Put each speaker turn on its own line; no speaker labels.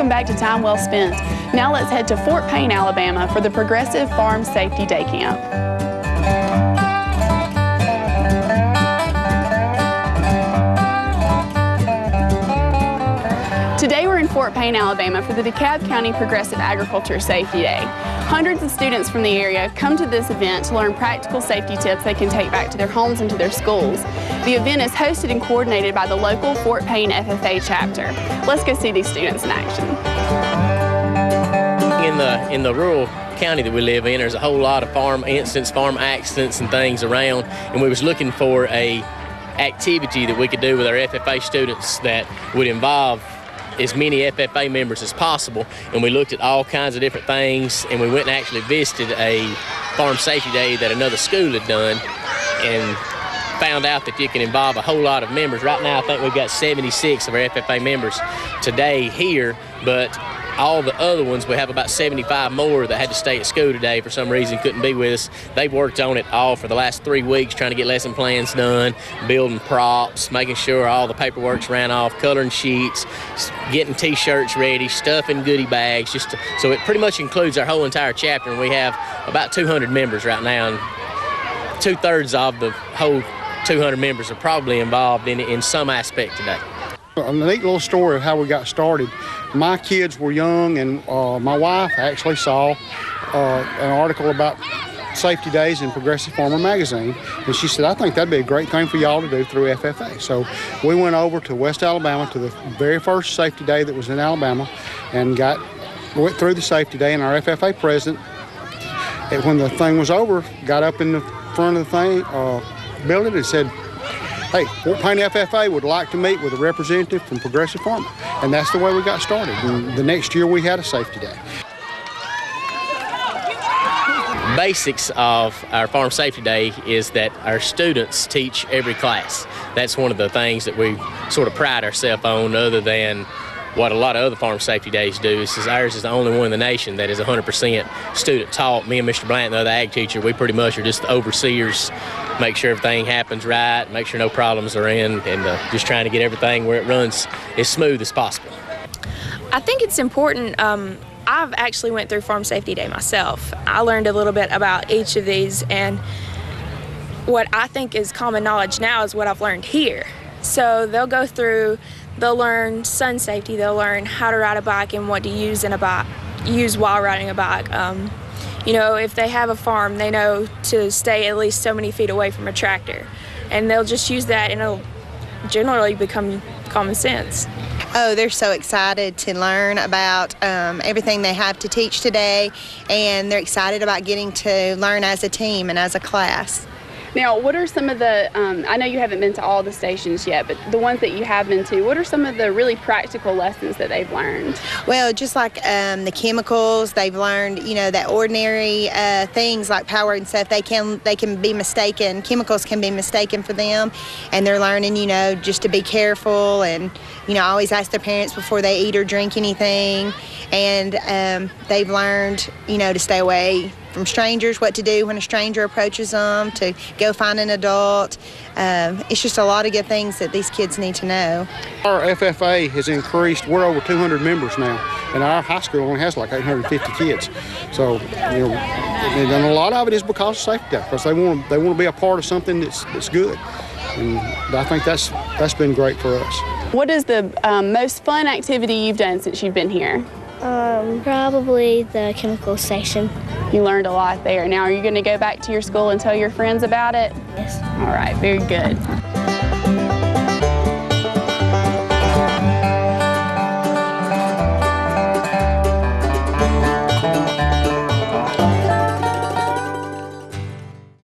welcome back to Time Well Spent. Now let's head to Fort Payne, Alabama for the Progressive Farm Safety Day Camp. Today we're in Fort Payne, Alabama for the DeKalb County Progressive Agriculture Safety Day. Hundreds of students from the area come to this event to learn practical safety tips they can take back to their homes and to their schools. The event is hosted and coordinated by the local Fort Payne FFA chapter. Let's go see these students in action.
In the rural county that we live in, there's a whole lot of farm incidents, farm accidents and things around, and we was looking for a activity that we could do with our FFA students that would involve as many FFA members as possible, and we looked at all kinds of different things, and we went and actually visited a farm safety day that another school had done and found out that you can involve a whole lot of members. Right now I think we've got 76 of our FFA members today here, but all the other ones, we have about 75 more that had to stay at school today for some reason, couldn't be with us. They've worked on it all for the last 3 weeks, trying to get lesson plans done, building props, making sure all the paperwork's ran off, coloring sheets, getting t-shirts ready, stuffing goodie bags. So it pretty much includes our whole entire chapter, and we have about 200 members right now, and 2/3 of the whole 200 members are probably involved in some aspect today.
A neat little story of how we got started. My kids were young, and my wife actually saw an article about safety days in Progressive Farmer magazine, and she said, I think that'd be a great thing for y'all to do through FFA. So we went over to West Alabama to the very first safety day that was in Alabama and went through the safety day, and our FFA president, when the thing was over, got up in the front of the building and said, hey, Fort Payne FFA would like to meet with a representative from Progressive Farmer. And that's the way we got started. And the next year we had a safety day.
Basics of our Farm Safety Day is that our students teach every class. That's one of the things that we sort of pride ourselves on, other than what a lot of other Farm Safety Days do. Ours is the only one in the nation that is 100% student taught. Me and Mr. Blanton, the other ag teacher, we pretty much are just the overseers, make sure everything happens right, make sure no problems are in, and just trying to get everything where it runs as smooth as possible.
I think it's important. I've actually went through Farm Safety Day myself. I learned a little bit about each of these, and what I think is common knowledge now is what I've learned here. So they'll learn sun safety, they'll learn how to ride a bike and what to use while riding a bike. You know, if they have a farm, they know to stay at least so many feet away from a tractor, and they'll just use that, and it'll generally become common sense.
Oh, they're so excited to learn about everything they have to teach today, and they're excited about getting to learn as a team and as a class.
Now, what are some of the, I know you haven't been to all the stations yet, but the ones that you have been to, what are some of the really practical lessons that they've learned?
Well, just like the chemicals, they've learned, you know, that ordinary things like power and stuff, they can be mistaken, chemicals can be mistaken for them, and they're learning, you know, just to be careful and, you know, always ask their parents before they eat or drink anything, and they've learned, you know, to stay away from strangers, what to do when a stranger approaches them, to go find an adult. It's just a lot of good things that these kids need to know.
Our FFA has increased. We're over 200 members now, and our high school only has like 850 kids. So, you know, and a lot of it is because of safety, because they want to be a part of something that's good, and I think that's been great for us.
What is the most fun activity you've done since you've been here?
Probably the chemical section.
You learned a lot there. Now, are you going to go back to your school and tell your friends about it?
Yes.
All right, very good.